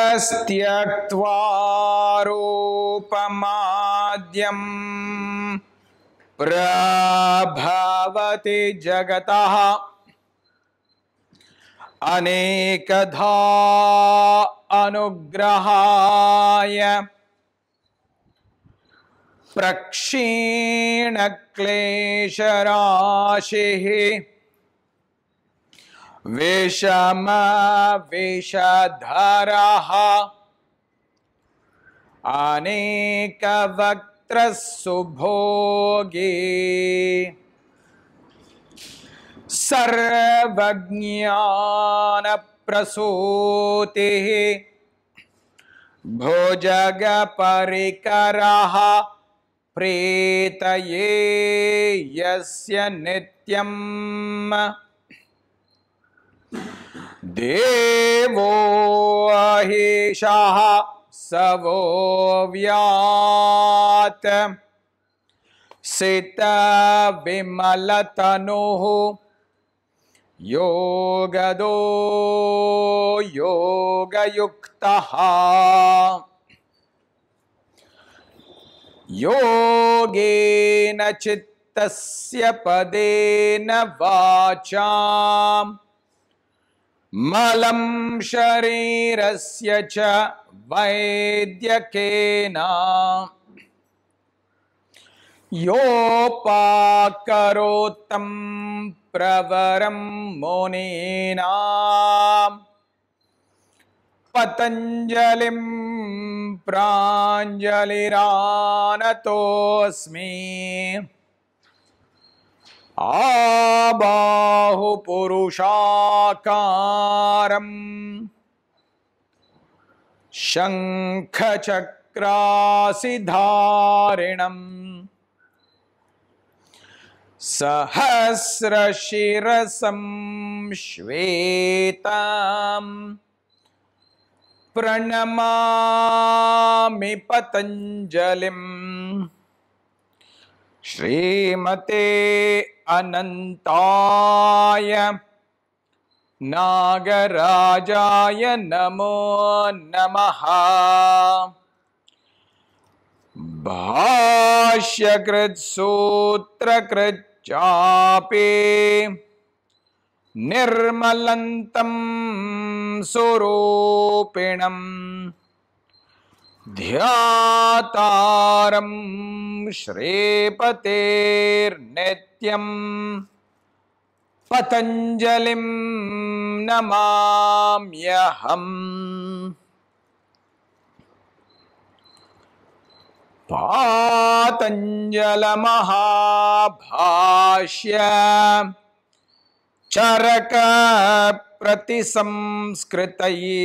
यस्त्यक्त्वा रूपमाद्यं प्रभवति जगतः अनेकधा अनुग्रहाय प्रक्षीणक्लेशराशिः विषमविषधरः अनेकवक्त्रः सुभोगी सर्वज्ञानप्रसूतिः भुजगपरिकरः प्रेतये यस्य नित्यम् देवो अहिषः सवो व्यात् सितविमलतनुः योगदो योगयुक्तः योगेन चित्तस्य पदेन वाचां मलं शरीरस्य च वैद्यकेन योपाकरोत्तं प्रवरं मुनीनां पतञ्जलिं प्राञ्जलिरानतोऽस्मि आबाहुपुरुषाकारं शङ्खचक्रासिधारिणम् सहस्रशिरसं श्वेतं प्रणमामि पतञ्जलिं श्रीमते अनन्ताय नागराजाय नमो नमः। भाष्यकृत् सूत्रकृत् चापि निर्मलन्तं स्वरूपिणं ध्यातारं श्रीपतेर्नित्यं पतञ्जलिं नमाम्यहम्। पातञ्जलमहाभाष्य चरक प्रतिसंस्कृतये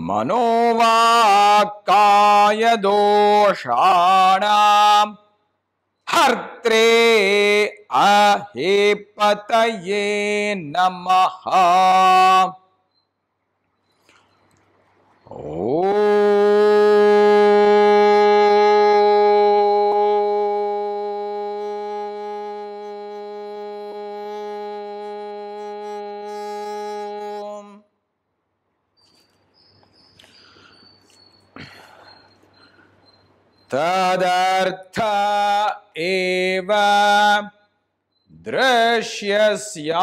मनोवाक्काय दोषाणां हर्त्रे अहेपतये नमः। तदर्थ एव दृश्यस्यात्मा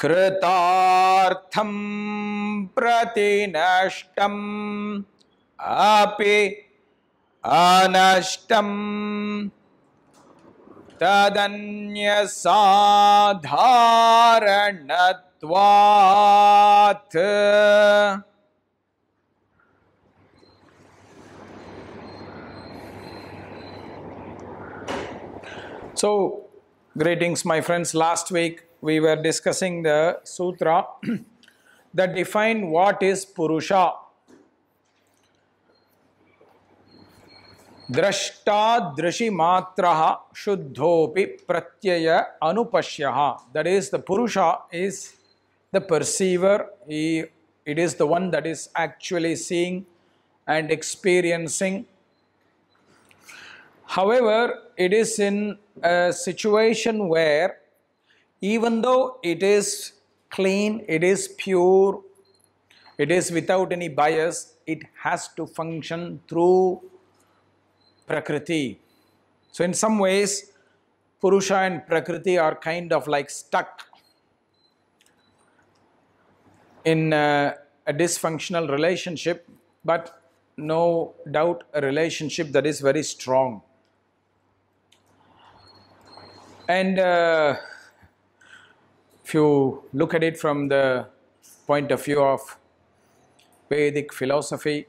कृतार्थं प्रतिनष्टम् अपि अनष्टम् तदन्यसाधारणत्वात्। So, greetings my friends. Last week we were discussing the sutra that define what is Purusha. Drashta Drashi Matraha Shuddhopi Pratyaya Anupashyaha. That is, the Purusha is the perceiver. It is the one that is actually seeing and experiencing. However, it is in a situation where even though it is clean, it is pure, it is without any bias, it has to function through Prakriti. So in some ways, Purusha and Prakriti are kind of like stuck in a dysfunctional relationship, but no doubt a relationship that is very strong. And if you look at it from the point of view of Vedic philosophy,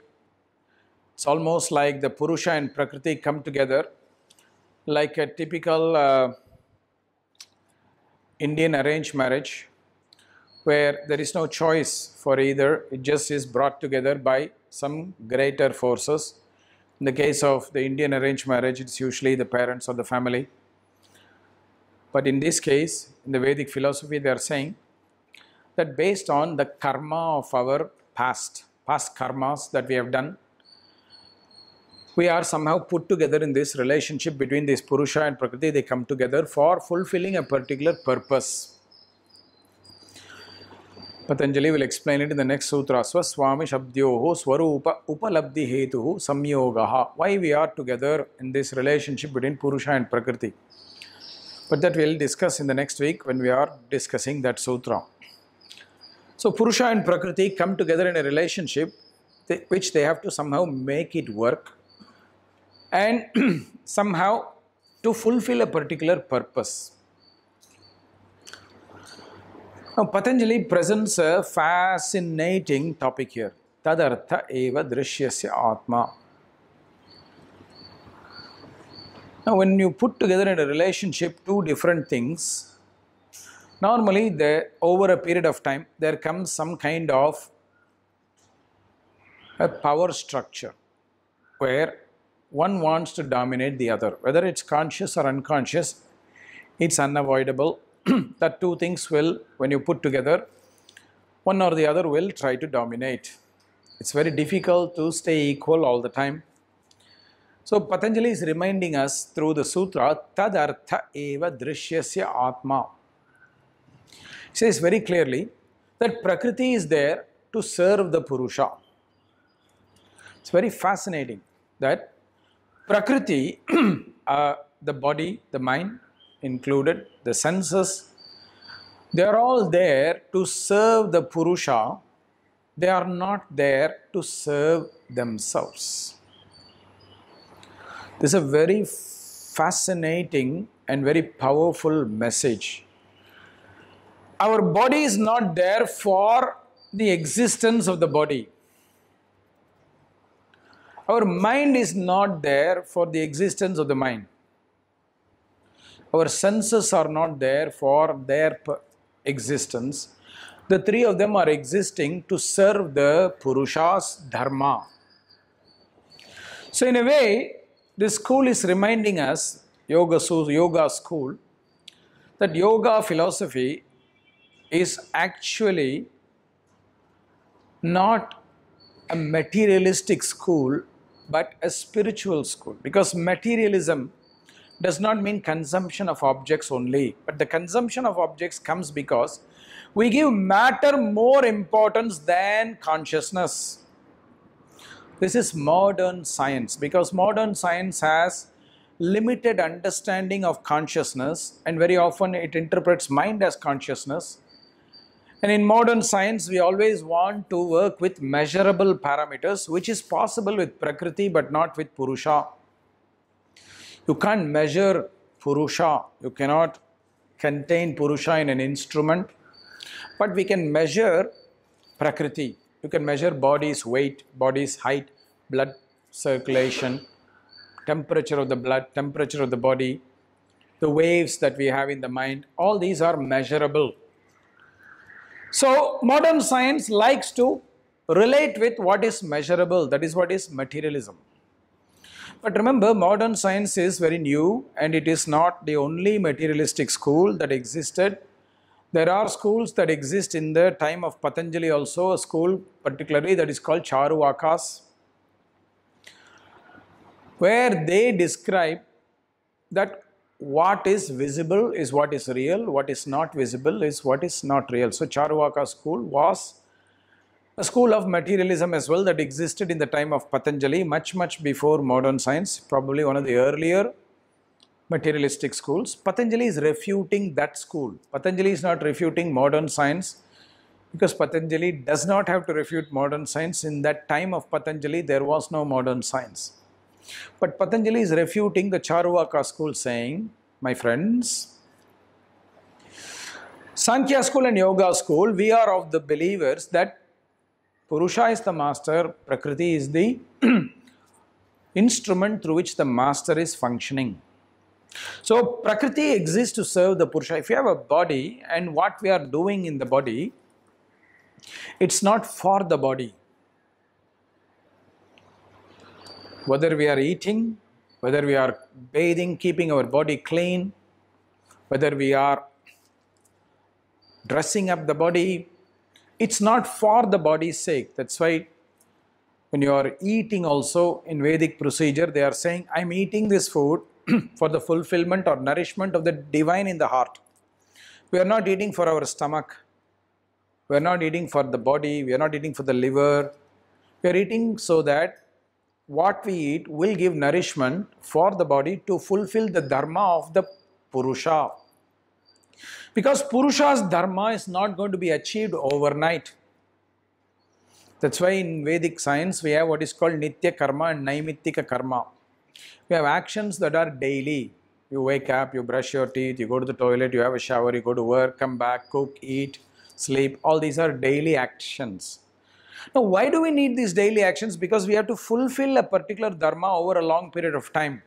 it's almost like the Purusha and Prakriti come together like a typical Indian arranged marriage, where there is no choice for either, it just is brought together by some greater forces. In the case of the Indian arranged marriage, it's usually the parents or the family. But in this case, in the Vedic philosophy, they are saying that based on the karma of our past karmas that we have done, we are somehow put together in this relationship between this Purusha and Prakriti. They come together for fulfilling a particular purpose. Patanjali will explain it in the next sutra. Swaswami Shabdyoho Swarupa Upalabdhi Hetuhu Samyogaha. Why we are together in this relationship between Purusha and Prakriti. But that we will discuss in the next week when we are discussing that sutra. So Purusha and Prakriti come together in a relationship which they have to somehow make it work and somehow to fulfill a particular purpose. Now Patanjali presents a fascinating topic here. Tadartha eva drishyasya atma. Now when you put together in a relationship two different things, normally over a period of time there comes some kind of a power structure where one wants to dominate the other. Whether it's conscious or unconscious, it's unavoidable that two things will, when you put together, one or the other will try to dominate. It's very difficult to stay equal all the time. So Patanjali is reminding us through the sutra, Tadartha eva drishyasya atma. He says very clearly that Prakriti is there to serve the Purusha. It's very fascinating that Prakriti, the body, the mind included, the senses, they are all there to serve the Purusha. They are not there to serve themselves. This is a very fascinating and very powerful message. Our body is not there for the existence of the body. Our mind is not there for the existence of the mind. Our senses are not there for their existence. The three of them are existing to serve the Purusha's dharma. So in a way, this school is reminding us, yoga school, that yoga philosophy is actually not a materialistic school, but a spiritual school. Because materialism does not mean consumption of objects only, but the consumption of objects comes because we give matter more importance than consciousness. This is modern science, because modern science has limited understanding of consciousness, and very often it interprets mind as consciousness. And in modern science, we always want to work with measurable parameters, which is possible with Prakriti but not with Purusha. You can't measure Purusha, you cannot contain Purusha in an instrument, but we can measure Prakriti. You can measure body's weight, body's height, blood circulation, temperature of the blood, temperature of the body, the waves that we have in the mind. All these are measurable. So modern science likes to relate with what is measurable. That is what is materialism. But remember, modern science is very new, and it is not the only materialistic school that existed. There are schools that exist in the time of Patanjali also, a school particularly that is called Charuvakas, where they describe that what is visible is what is real, what is not visible is what is not real. So Charvaka school was a school of materialism as well that existed in the time of Patanjali, much before modern science, probably one of the earlier materialistic schools. Patanjali is refuting that school. Patanjali is not refuting modern science because Patanjali does not have to refute modern science. In that time of Patanjali, there was no modern science. But Patanjali is refuting the Charvaka school, saying, my friends, Sankhya school and Yoga school, we are of the believers that Purusha is the master, Prakriti is the instrument through which the master is functioning. So Prakriti exists to serve the Purusha. If you have a body and what we are doing in the body, it's not for the body. Whether we are eating, whether we are bathing, keeping our body clean, whether we are dressing up the body, it's not for the body's sake. That's why when you are eating also in Vedic procedure, they are saying, I'm eating this food for the fulfillment or nourishment of the divine in the heart. We are not eating for our stomach. We are not eating for the body. We are not eating for the liver. We are eating so that what we eat will give nourishment for the body to fulfill the dharma of the Purusha. Because Purusha's dharma is not going to be achieved overnight. That's why in Vedic science we have what is called Nitya Karma and Naimittika Karma. We have actions that are daily. You wake up, you brush your teeth, you go to the toilet, you have a shower, you go to work, come back, cook, eat, sleep. All these are daily actions. Now, why do we need these daily actions? Because we have to fulfill a particular dharma over a long period of time.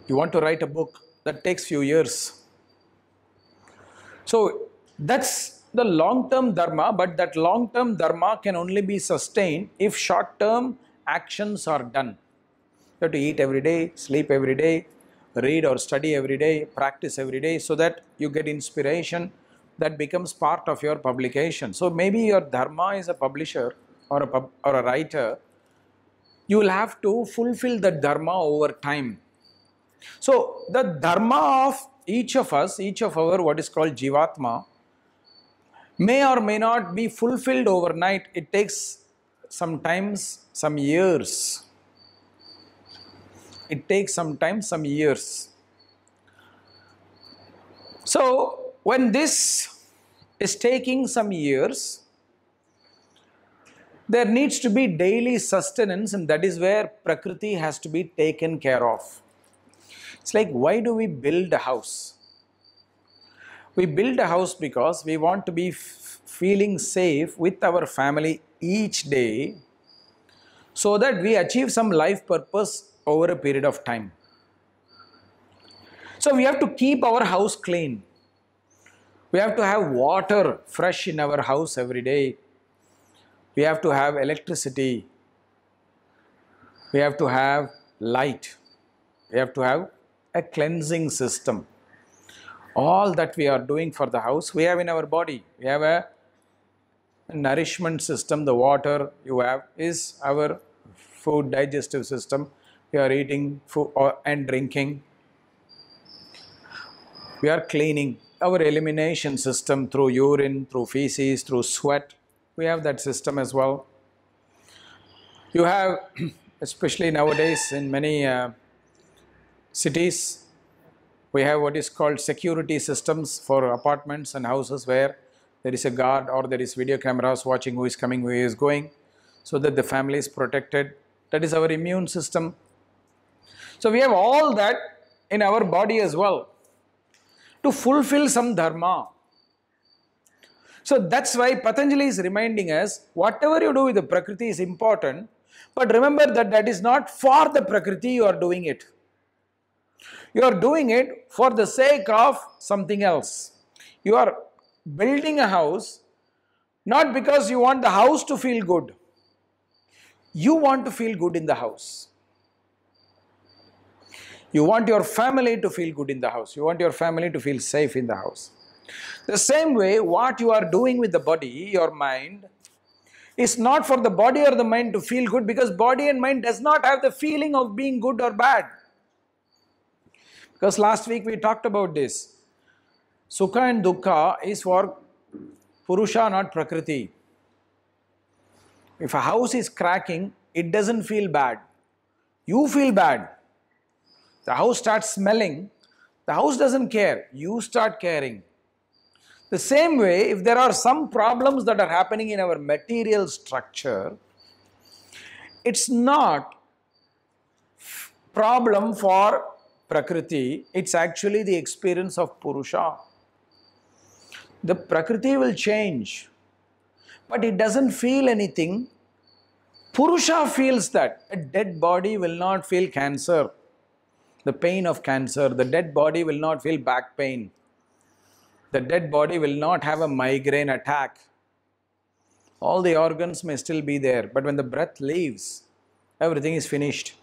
You want to write a book, that takes few years. So that's the long-term dharma, but that long-term dharma can only be sustained if short-term actions are done. You have to eat every day, sleep every day, read or study every day, practice every day, so that you get inspiration that becomes part of your publication. So maybe your dharma is a publisher or a writer. You will have to fulfill the dharma over time. So the dharma of each of us, each of our what is called Jivatma, may or may not be fulfilled overnight. It takes sometimes some years. It takes sometimes some years. So when this is taking some years, there needs to be daily sustenance, and that is where Prakriti has to be taken care of. It's like, why do we build a house? We build a house because we want to be feeling safe with our family each day so that we achieve some life purpose over a period of time. So we have to keep our house clean. We have to have water fresh in our house every day. We have to have electricity. We have to have light. We have to have a cleansing system. All that we are doing for the house, we have in our body. We have a nourishment system. The water you have is our food digestive system. We are eating food and drinking. We are cleaning. Our elimination system through urine, through feces, through sweat. We have that system as well. You have, especially nowadays in many cities, we have what is called security systems for apartments and houses where there is a guard or there is video cameras watching who is coming, who is going, so that the family is protected. That is our immune system. So we have all that in our body as well to fulfill some dharma. So that's why Patanjali is reminding us, whatever you do with the Prakriti is important, but remember that that is not for the Prakriti you are doing it. You are doing it for the sake of something else. You are building a house not because you want the house to feel good. You want to feel good in the house. You want your family to feel good in the house. You want your family to feel safe in the house. The same way, what you are doing with the body, your mind, is not for the body or the mind to feel good, because body and mind does not have the feeling of being good or bad. Because last week we talked about this. Sukha and Dukkha is for Purusha, not Prakriti. If a house is cracking, it doesn't feel bad. You feel bad. The house starts smelling. The house doesn't care. You start caring. The same way, if there are some problems that are happening in our material structure, it's not problem for Prakriti, it's actually the experience of Purusha. The Prakriti will change, but it doesn't feel anything. Purusha feels that. A dead body will not feel cancer, the pain of cancer. The dead body will not feel back pain. The dead body will not have a migraine attack. All the organs may still be there, but when the breath leaves, everything is finished.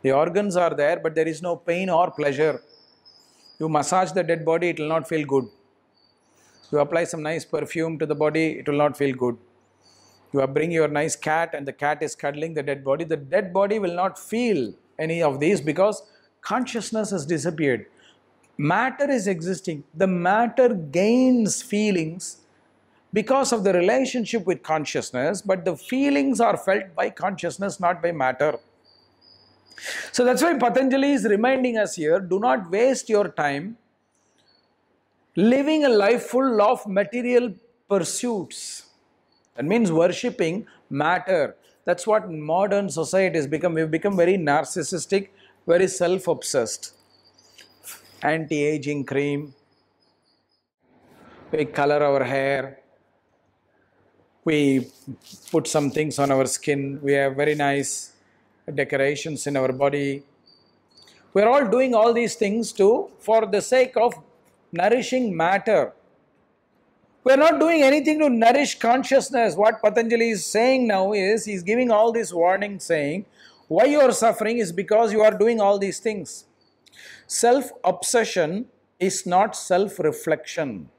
The organs are there, but there is no pain or pleasure. You massage the dead body, it will not feel good. You apply some nice perfume to the body, it will not feel good. You bring your nice cat and the cat is cuddling the dead body will not feel any of these because consciousness has disappeared. Matter is existing. The matter gains feelings because of the relationship with consciousness, but the feelings are felt by consciousness, not by matter. So that's why Patanjali is reminding us here, do not waste your time living a life full of material pursuits. That means worshipping matter. That's what modern society has become. We've become very narcissistic, very self-obsessed. Anti-aging cream. We color our hair. We put some things on our skin. We have very nice decorations in our body. We're all doing all these things for the sake of nourishing matter. We're not doing anything to nourish consciousness. What Patanjali is saying now is, he's giving all this warning saying, why you are suffering is because you are doing all these things. Self-obsession is not self-reflection.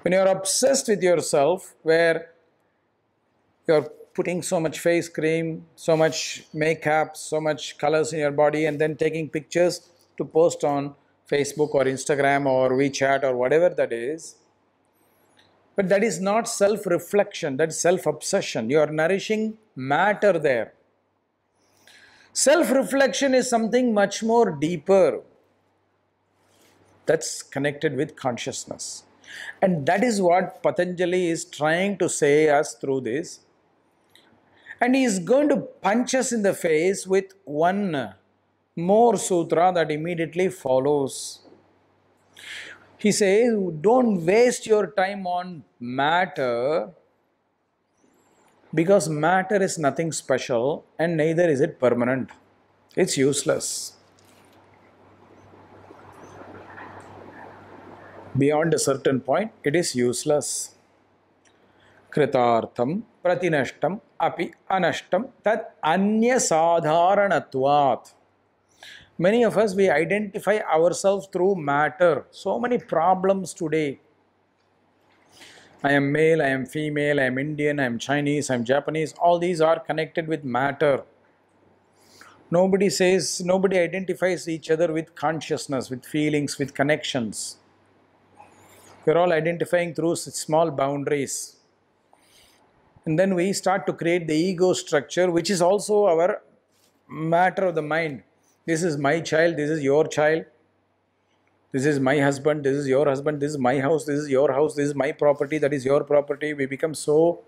When you are obsessed with yourself, where you are putting so much face cream, so much makeup, so much colors in your body, and then taking pictures to post on Facebook or Instagram or WeChat or whatever that is. But that is not self-reflection, that is self-obsession. You are nourishing matter there. Self-reflection is something much more deeper that's connected with consciousness. And that is what Patanjali is trying to say us through this. And he is going to punch us in the face with one more sutra that immediately follows. He says, don't waste your time on matter, because matter is nothing special and neither is it permanent. It's useless. Beyond a certain point, it is useless. Kritartham pratinashtam api anashtam tat anya sadharanatvat. Many of us, we identify ourselves through matter. So many problems today. I am male, I am female, I am Indian, I am Chinese, I am Japanese. All these are connected with matter. Nobody identifies each other with consciousness, with feelings, with connections. We are all identifying through small boundaries. And then we start to create the ego structure, which is also our matter of the mind. This is my child, this is your child. This is my husband, this is your husband, this is my house, this is your house, this is my property, that is your property. We become so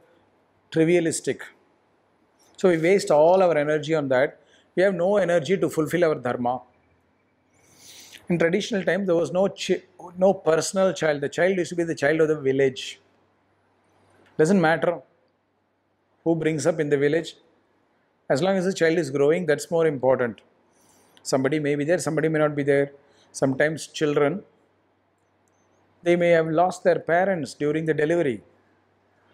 trivialistic. So we waste all our energy on that. We have no energy to fulfill our dharma. In traditional times, there was no personal child. The child used to be the child of the village. Doesn't matter who brings up in the village. As long as the child is growing, that's more important. Somebody may be there, somebody may not be there. Sometimes children, they may have lost their parents during the delivery.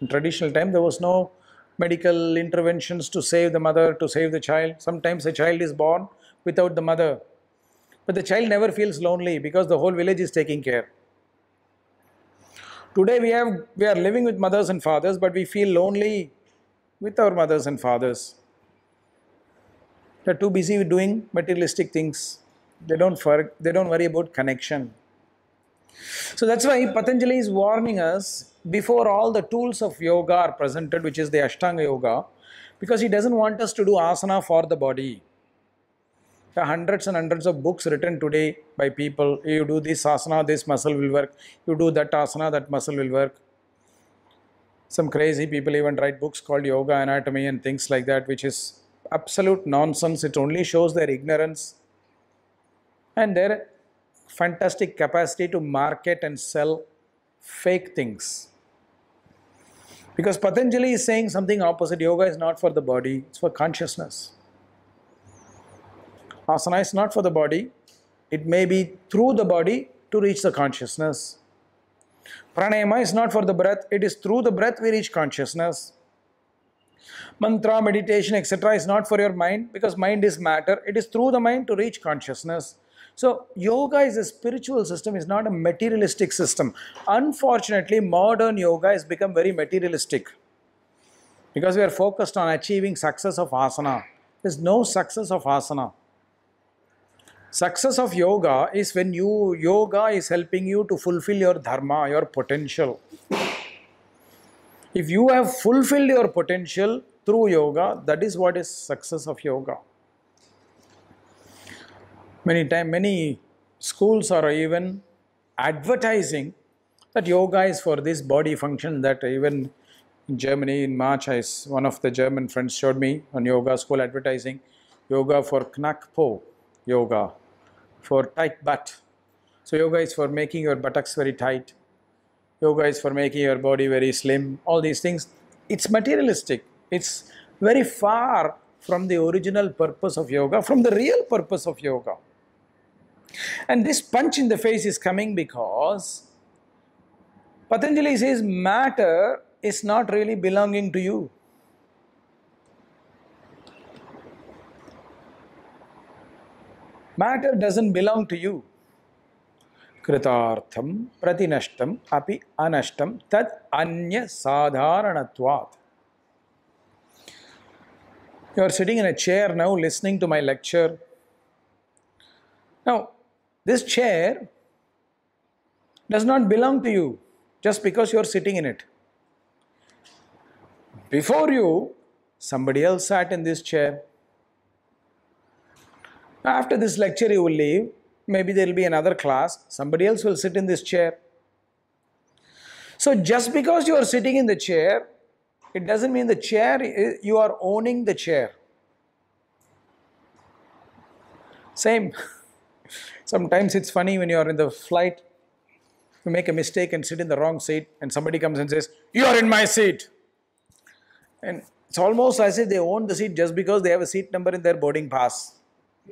In traditional time, there was no medical interventions to save the mother, to save the child. Sometimes a child is born without the mother. But the child never feels lonely because the whole village is taking care. Today we are living with mothers and fathers, but we feel lonely with our mothers and fathers. They're too busy with doing materialistic things. They don't worry about connection. So that's why Patanjali is warning us before all the tools of yoga are presented, which is the Ashtanga Yoga, because he doesn't want us to do asana for the body. There are hundreds and hundreds of books written today by people. You do this asana, this muscle will work. You do that asana, that muscle will work. Some crazy people even write books called Yoga Anatomy and things like that, which is absolute nonsense. It only shows their ignorance and their fantastic capacity to market and sell fake things. Because Patanjali is saying something opposite. Yoga is not for the body, it's for consciousness. Asana is not for the body. It may be through the body to reach the consciousness. Pranayama is not for the breath. It is through the breath we reach consciousness. Mantra, meditation, etc. is not for your mind, because mind is matter. It is through the mind to reach consciousness. So, yoga is a spiritual system, it's not a materialistic system. Unfortunately, modern yoga has become very materialistic, because we are focused on achieving success of asana. There is no success of asana. Success of yoga is when yoga is helping you to fulfill your dharma, your potential. If you have fulfilled your potential through yoga, that is what is success of yoga. Many schools are even advertising that yoga is for this body function. That even in Germany in March, one of the German friends showed me on yoga school advertising, yoga for knackpo, yoga for tight butt. So yoga is for making your buttocks very tight. Yoga is for making your body very slim. All these things, it's materialistic. It's very far from the original purpose of yoga, from the real purpose of yoga. And this punch in the face is coming because Patanjali says matter is not really belonging to you. Matter doesn't belong to you. Kritartham pratinashtam api anashtam tad anya sadharanatvat. You are sitting in a chair now listening to my lecture. Now, this chair does not belong to you just because you are sitting in it. Before you, somebody else sat in this chair. After this lecture, you will leave. Maybe there will be another class. Somebody else will sit in this chair. So, just because you are sitting in the chair, it doesn't mean the chair, you are owning the chair. Same. Sometimes it's funny when you are in the flight, you make a mistake and sit in the wrong seat, and somebody comes and says, "You are in my seat." And it's almost as if they own the seat just because they have a seat number in their boarding pass.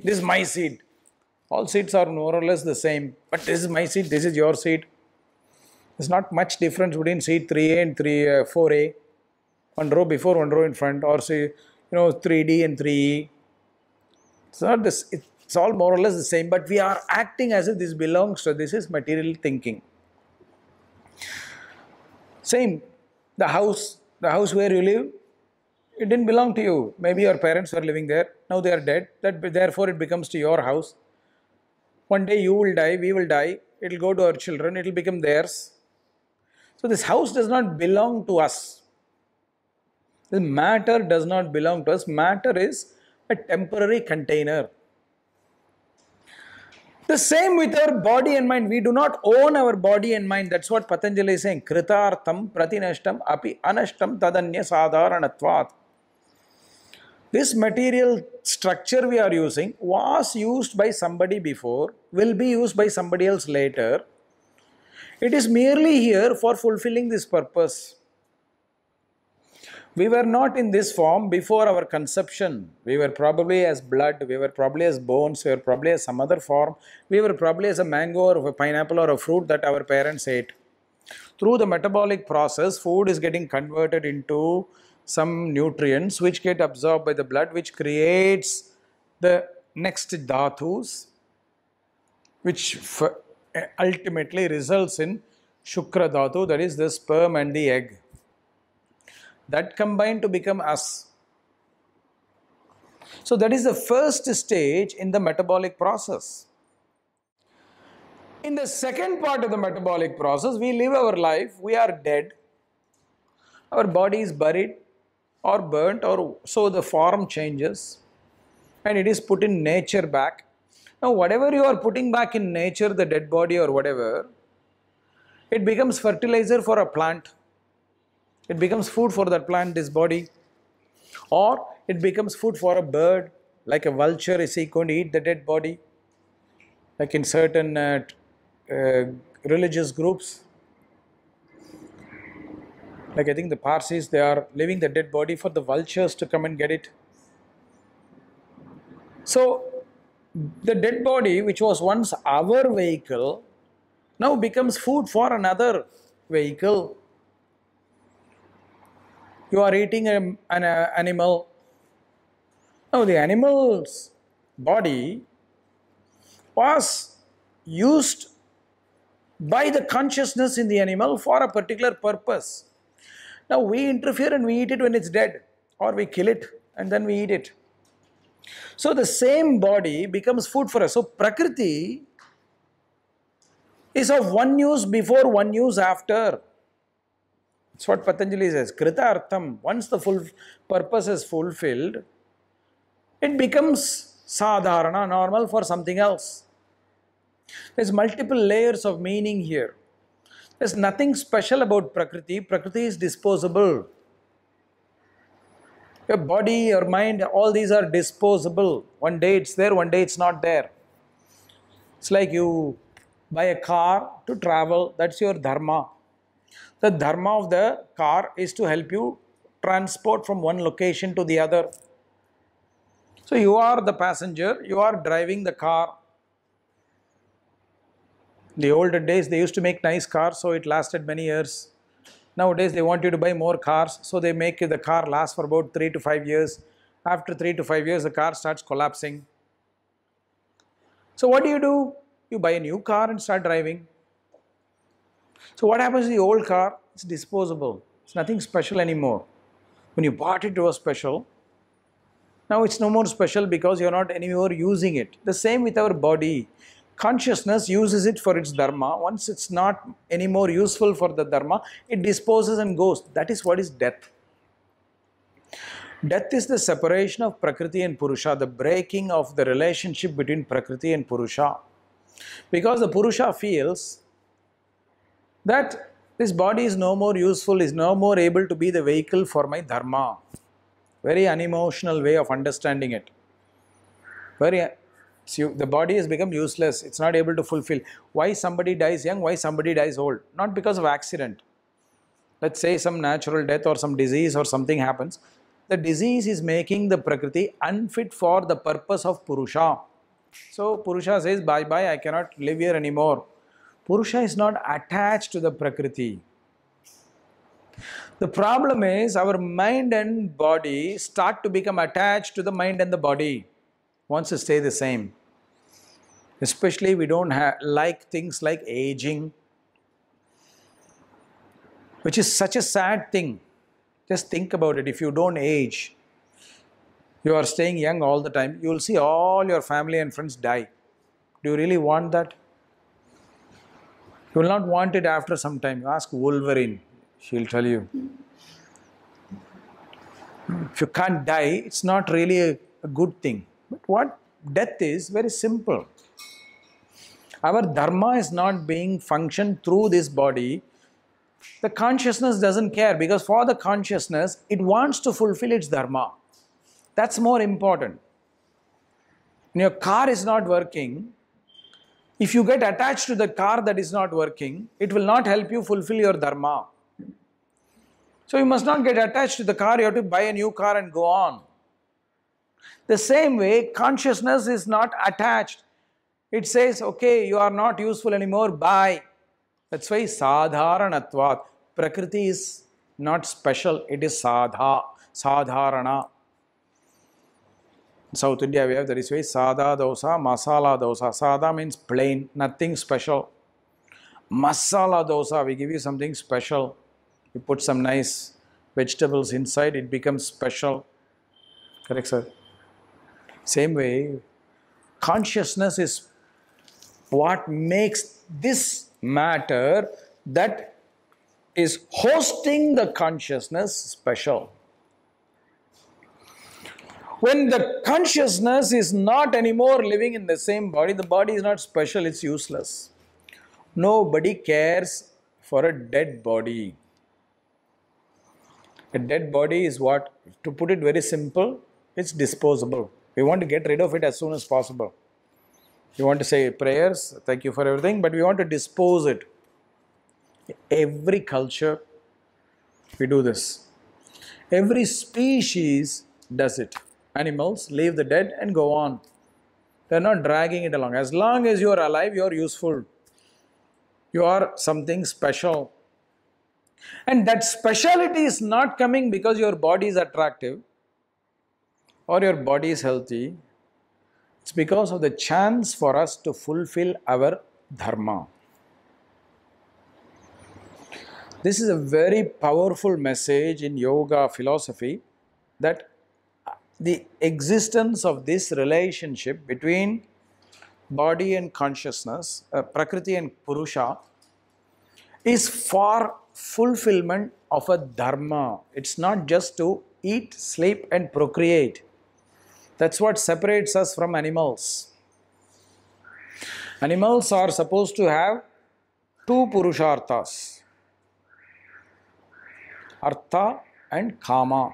This is my seat. All seats are more or less the same, but this is my seat, this is your seat. There's not much difference between seat 3A and 4A. One row before, one row in front, or say, 3D and 3E. It's not this. It's all more or less the same, but we are acting as if this belongs to, this is material thinking. Same, the house where you live, it didn't belong to you. Maybe your parents were living there, now they are dead, therefore it becomes to your house. One day you will die, we will die, it will go to our children, it will become theirs. So this house does not belong to us. The matter does not belong to us. Matter is a temporary container. The same with our body and mind. We do not own our body and mind. That's what Patanjali is saying. Kritartham pratinashtam api anashtam tadanya sadharanatvat. This material structure we are using was used by somebody before, will be used by somebody else later. It is merely here for fulfilling this purpose. We were not in this form before our conception. We were probably as blood, we were probably as bones, we were probably as some other form. We were probably as a mango or a pineapple or a fruit that our parents ate. Through the metabolic process, food is getting converted into some nutrients which get absorbed by the blood, which creates the next dhatus, which ultimately results in shukra dhatu, that is the sperm and the egg. That combine to become us. So that is the first stage in the metabolic process. In the second part of the metabolic process, we live our life, we are dead, our body is buried or burnt, or so the form changes and it is put in nature back. Now whatever you are putting back in nature, the dead body or whatever, it becomes fertilizer for a plant. It becomes food for that plant, this body. Or it becomes food for a bird, like a vulture is going to eat the dead body. Like in certain religious groups. Like I think the Parsis, they are leaving the dead body for the vultures to come and get it. So the dead body, which was once our vehicle, now becomes food for another vehicle. You are eating an animal. Now the animal's body was used by the consciousness in the animal for a particular purpose. Now we interfere and we eat it when it's dead, or we kill it and then we eat it. So the same body becomes food for us. So Prakriti is of one use before, one use after. That's what Patanjali says. Krita artham. Once the full purpose is fulfilled, it becomes sadharana, normal for something else. There's multiple layers of meaning here. There's nothing special about Prakriti. Prakriti is disposable. Your body, your mind, all these are disposable. One day it's there, one day it's not there. It's like you buy a car to travel, that's your dharma. The dharma of the car is to help you transport from one location to the other. So you are the passenger, you are driving the car. In the older days, they used to make nice cars, so it lasted many years. Nowadays, they want you to buy more cars, so they make the car last for about 3 to 5 years. After 3 to 5 years, the car starts collapsing. So what do? You buy a new car and start driving. So what happens to the old car? It's disposable. It's nothing special anymore. When you bought it, it was special. Now it's no more special because you're not anymore using it. The same with our body. Consciousness uses it for its dharma. Once it's not anymore useful for the dharma, it disposes and goes. That is what is death. Death is the separation of Prakriti and Purusha, the breaking of the relationship between Prakriti and Purusha. Because the Purusha feels that this body is no more useful, is no more able to be the vehicle for my dharma. Very unemotional way of understanding it. The body has become useless. It's not able to fulfill. Why somebody dies young? Why somebody dies old? Not because of accident. Let's say some natural death or some disease or something happens. The disease is making the Prakriti unfit for the purpose of Purusha. So Purusha says, bye-bye, I cannot live here anymore. Purusha is not attached to the Prakriti. The problem is our mind and body start to become attached to the mind and the body. Wants to stay the same. Especially we don't like things like aging, which is such a sad thing. Just think about it. If you don't age, you are staying young all the time, you will see all your family and friends die. Do you really want that? You will not want it after some time. You ask Wolverine, she'll tell you. If you can't die, it's not really a good thing. But what death is, very simple. Our dharma is not being functioned through this body. The consciousness doesn't care, because for the consciousness, it wants to fulfill its dharma. That's more important. When your car is not working, if you get attached to the car that is not working, it will not help you fulfill your dharma. So you must not get attached to the car, you have to buy a new car and go on. The same way, consciousness is not attached. It says, okay, you are not useful anymore, bye. That's why sadharanatvat. Prakriti is not special, it is sadharana. In South India we have that is why sada dosa, masala dosa. Sada means plain, nothing special. Masala dosa, we give you something special. You put some nice vegetables inside, it becomes special. Correct, sir? Same way, consciousness is what makes this matter that is hosting the consciousness special. When the consciousness is not anymore living in the same body, the body is not special, it's useless. Nobody cares for a dead body. A dead body is what? To put it very simple, it's disposable. We want to get rid of it as soon as possible. We want to say prayers, thank you for everything, but we want to dispose it. Every culture, we do this. Every species does it. Animals leave the dead and go on. They are not dragging it along. As long as you are alive, you are useful. You are something special. And that speciality is not coming because your body is attractive or your body is healthy. It's because of the chance for us to fulfill our dharma. This is a very powerful message in yoga philosophy, that the existence of this relationship between body and consciousness, Prakriti and Purusha, is for fulfillment of a dharma. It's not just to eat, sleep and procreate. That's what separates us from animals. Animals are supposed to have two Purusharthas, Artha and Kama.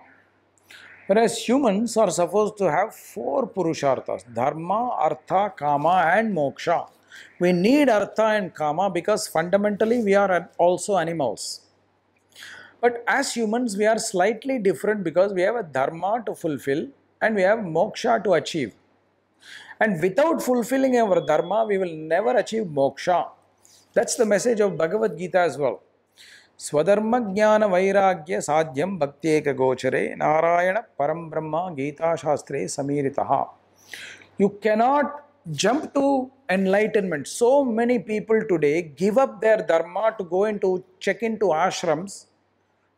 Whereas humans are supposed to have four Purusharthas, Dharma, Artha, Kama and Moksha. We need Artha and Kama because fundamentally we are also animals. But as humans we are slightly different because we have a Dharma to fulfill and we have Moksha to achieve. And without fulfilling our Dharma, we will never achieve Moksha. That's the message of Bhagavad Gita as well. Swadharma Jnana Vairagya Sadhyam Bhaktyeka Gochare Narayana Param Brahma Gita Shastre Samiritaha. You cannot jump to enlightenment. So many people today give up their dharma to check into ashrams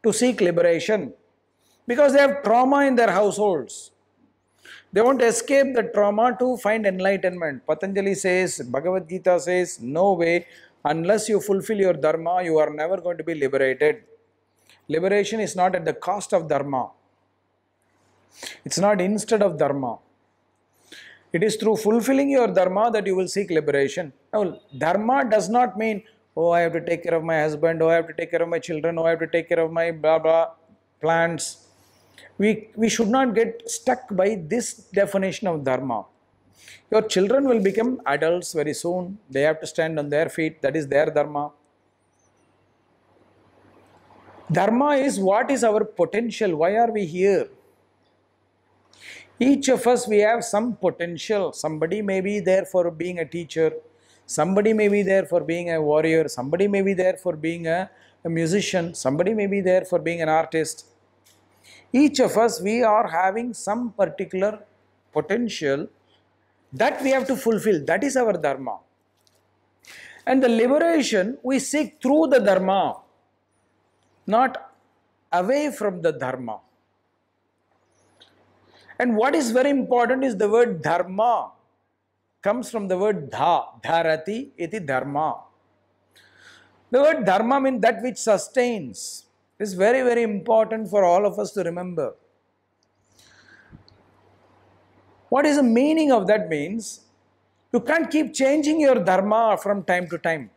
to seek liberation because they have trauma in their households. They want to escape the trauma to find enlightenment. Patanjali says, Bhagavad Gita says, no way. Unless you fulfill your dharma, you are never going to be liberated. Liberation is not at the cost of dharma. It's not instead of dharma. It is through fulfilling your dharma that you will seek liberation. Now, dharma does not mean, oh, I have to take care of my husband, oh, I have to take care of my children, oh, I have to take care of my blah blah plants. We should not get stuck by this definition of dharma. Your children will become adults very soon. They have to stand on their feet. That is their dharma. Dharma is what is our potential. Why are we here? Each of us, we have some potential. Somebody may be there for being a teacher. Somebody may be there for being a warrior. Somebody may be there for being a musician. Somebody may be there for being an artist. Each of us, we are having some particular potential that we have to fulfill. That is our dharma. And the liberation we seek through the dharma, not away from the dharma. And what is very important is the word dharma comes from the word dha, dharati iti dharma. The word dharma means that which sustains. It is very, very important for all of us to remember. What is the meaning of that means? You can't keep changing your dharma from time to time.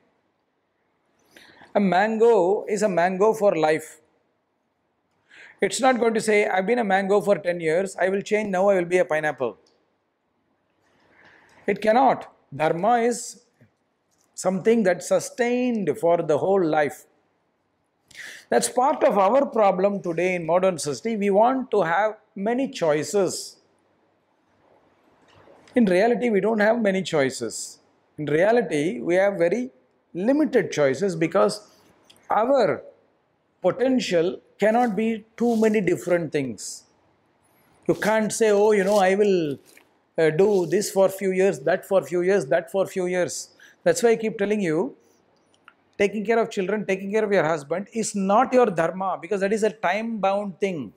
A mango is a mango for life. It's not going to say, I've been a mango for 10 years, I will change, now I will be a pineapple. It cannot. Dharma is something that's sustained for the whole life. That's part of our problem today in modern society. We want to have many choices. In reality, we don't have many choices. In reality, we have very limited choices because our potential cannot be too many different things. You can't say, oh, I will do this for a few years, that for a few years, that for a few years. That's why I keep telling you, taking care of children, taking care of your husband is not your dharma because that is a time-bound thing.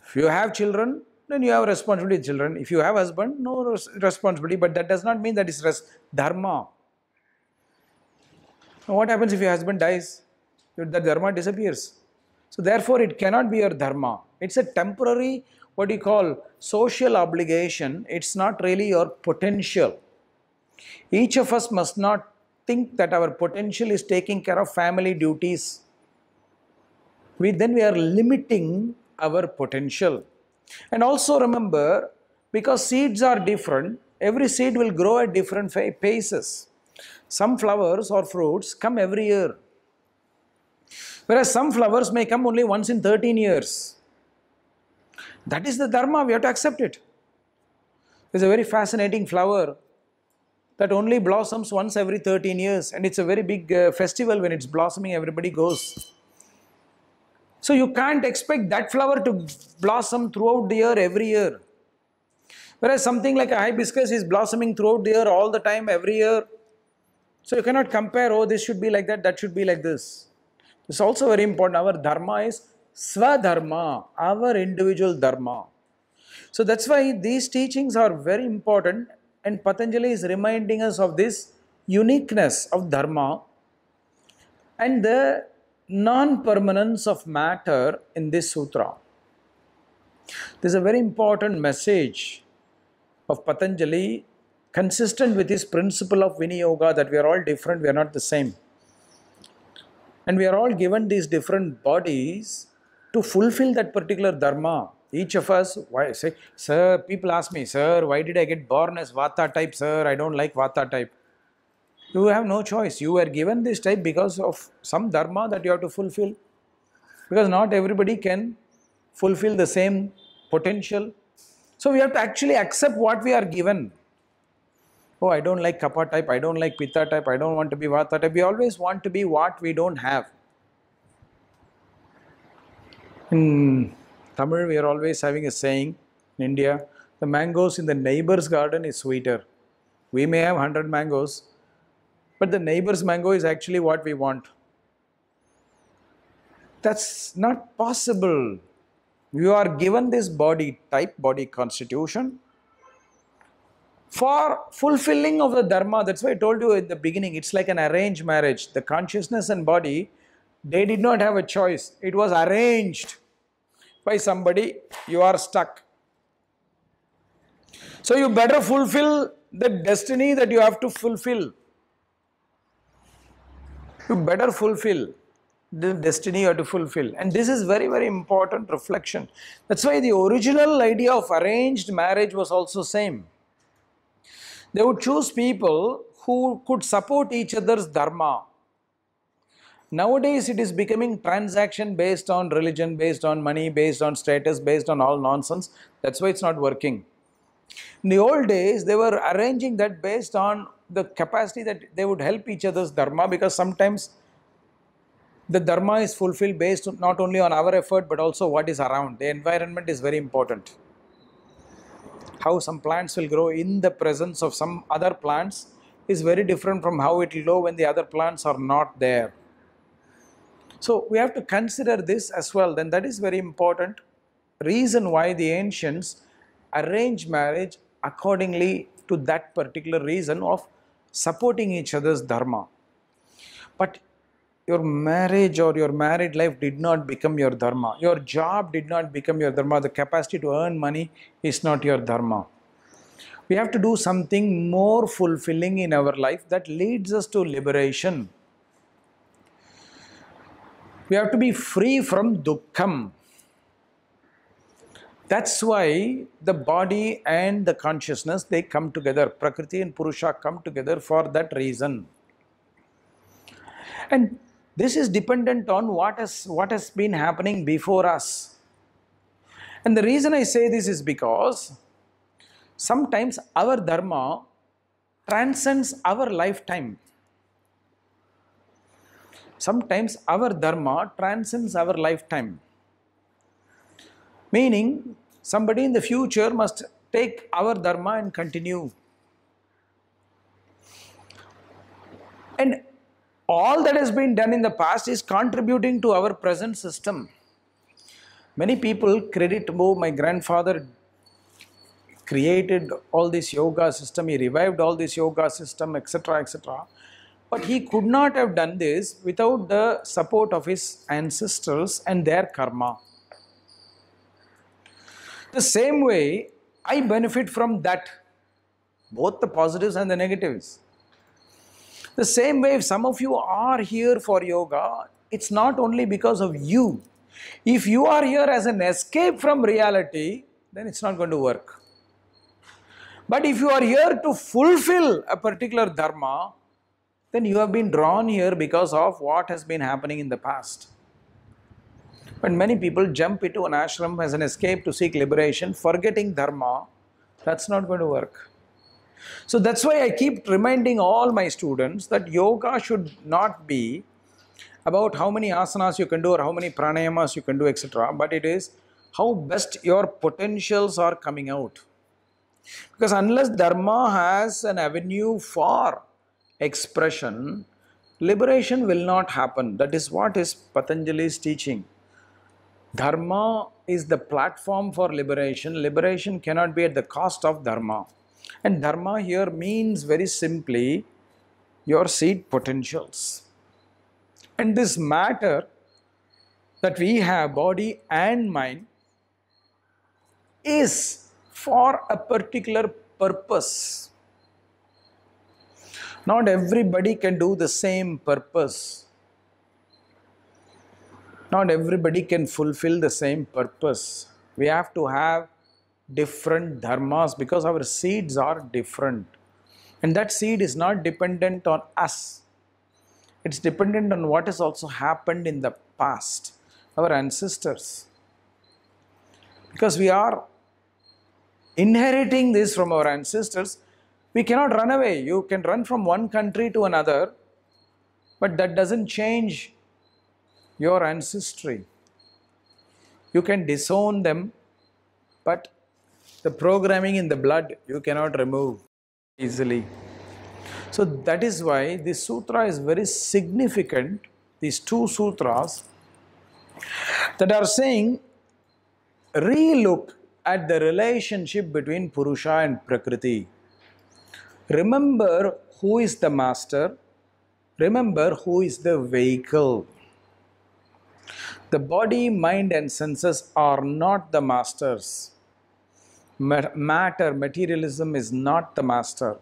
If you have children, then you have responsibility to children. If you have husband, no responsibility, but that does not mean that is dharma. Now what happens if your husband dies? The dharma disappears. So therefore it cannot be your dharma. It's a temporary, what you call, social obligation. It's not really your potential. Each of us must not think that our potential is taking care of family duties. Then we are limiting our potential. And also remember, because seeds are different, every seed will grow at different paces. Some flowers or fruits come every year, whereas some flowers may come only once in 13 years. That is the dharma, we have to accept it. There's a very fascinating flower that only blossoms once every 13 years, and it's a very big festival. When it's blossoming, everybody goes. So you can't expect that flower to blossom throughout the year, every year. Whereas something like a hibiscus is blossoming throughout the year, all the time, every year. So you cannot compare, oh, this should be like that, that should be like this. It's also very important. Our dharma is swadharma, our individual dharma. So that's why these teachings are very important, and Patanjali is reminding us of this uniqueness of dharma and the non-permanence of matter in this sutra. This is a very important message of Patanjali, consistent with his principle of Viniyoga, that we are all different, we are not the same. And we are all given these different bodies to fulfill that particular dharma. Each of us, why say, sir, people ask me, sir, why did I get born as Vata type, sir? I don't like Vata type. You have no choice. You were given this type because of some dharma that you have to fulfill. Because not everybody can fulfill the same potential. So we have to actually accept what we are given. Oh, I don't like Kapha type, I don't like Pitta type, I don't want to be Vata type. We always want to be what we don't have. In Tamil, we are always having a saying in India, the mangoes in the neighbor's garden is sweeter. We may have 100 mangoes, but the neighbor's mango is actually what we want. That's not possible. You are given this body type, body constitution, for fulfilling of the dharma. That's why I told you in the beginning, it's like an arranged marriage. The consciousness and body, they did not have a choice. It was arranged by somebody. You are stuck. So you better fulfill the destiny that you have to fulfill. You better fulfill the destiny you have to fulfill. And this is very, very important reflection. That's why the original idea of arranged marriage was also same. They would choose people who could support each other's dharma. Nowadays it is becoming transaction based on religion, based on money, based on status, based on all nonsense. That's why it's not working. In the old days, they were arranging that based on the capacity that they would help each other's dharma, because sometimes the dharma is fulfilled based not only on our effort but also what is around. The environment is very important. How some plants will grow in the presence of some other plants is very different from how it will grow when the other plants are not there. So we have to consider this as well. Then that is very important reason why the ancients arranged marriage accordingly to that particular reason of supporting each other's dharma. But your marriage or your married life did not become your dharma. Your job did not become your dharma. The capacity to earn money is not your dharma. We have to do something more fulfilling in our life that leads us to liberation. We have to be free from dukkham. That's why the body and the consciousness, they come together. Prakriti and Purusha come together for that reason. And this is dependent on what has been happening before us. And the reason I say this is because sometimes our dharma transcends our lifetime. Sometimes our dharma transcends our lifetime. Meaning, somebody in the future must take our dharma and continue. And all that has been done in the past is contributing to our present system. Many people credit, oh, my grandfather created all this yoga system, he revived all this yoga system, etc., etc. But he could not have done this without the support of his ancestors and their karma. The same way, I benefit from that, both the positives and the negatives. The same way, if some of you are here for yoga, it's not only because of you. If you are here as an escape from reality, then it's not going to work. But if you are here to fulfill a particular dharma, then you have been drawn here because of what has been happening in the past. But many people jump into an ashram as an escape to seek liberation, forgetting dharma. That's not going to work. So that's why I keep reminding all my students that yoga should not be about how many asanas you can do or how many pranayamas you can do, etc. But it is how best your potentials are coming out. Because unless dharma has an avenue for expression, liberation will not happen. That is what is Patanjali's teaching. Dharma is the platform for liberation. Liberation cannot be at the cost of dharma. And dharma here means very simply your seed potentials. And this matter that we have, body and mind, is for a particular purpose. Not everybody can do the same purpose. Not everybody can fulfill the same purpose. We have to have different dharmas because our seeds are different. And that seed is not dependent on us. It's dependent on what has also happened in the past, our ancestors. Because we are inheriting this from our ancestors, we cannot run away. You can run from one country to another, but that doesn't change your ancestry. You can disown them, but the programming in the blood you cannot remove easily. So that is why this sutra is very significant, these two sutras that are saying, re-look at the relationship between Purusha and Prakriti. Remember who is the master, remember who is the vehicle. The body, mind and senses are not the masters. Matter, materialism is not the master.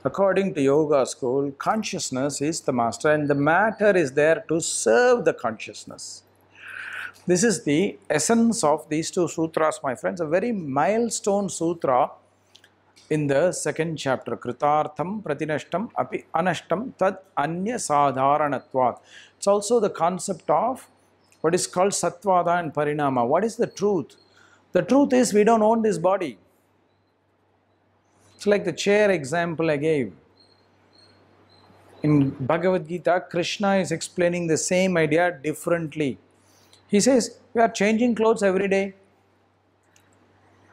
According to yoga school, consciousness is the master and the matter is there to serve the consciousness. This is the essence of these two sutras, my friends, a very milestone sutra in the second chapter. Kritartham pratinashtam api anashtam tad anya sadharanatvat. It's also the concept of what is called sattvada and parinama. What is the truth? The truth is we don't own this body. It's like the chair example I gave. In Bhagavad Gita, Krishna is explaining the same idea differently. He says, you are changing clothes every day.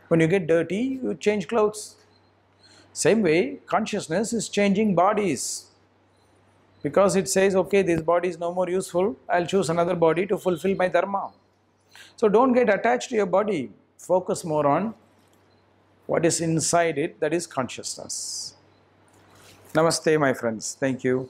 When you get dirty, you change clothes. Same way, consciousness is changing bodies. Because it says, okay, this body is no more useful, I'll choose another body to fulfill my dharma. So don't get attached to your body. Focus more on what is inside it, that is consciousness. Namaste, my friends. Thank you.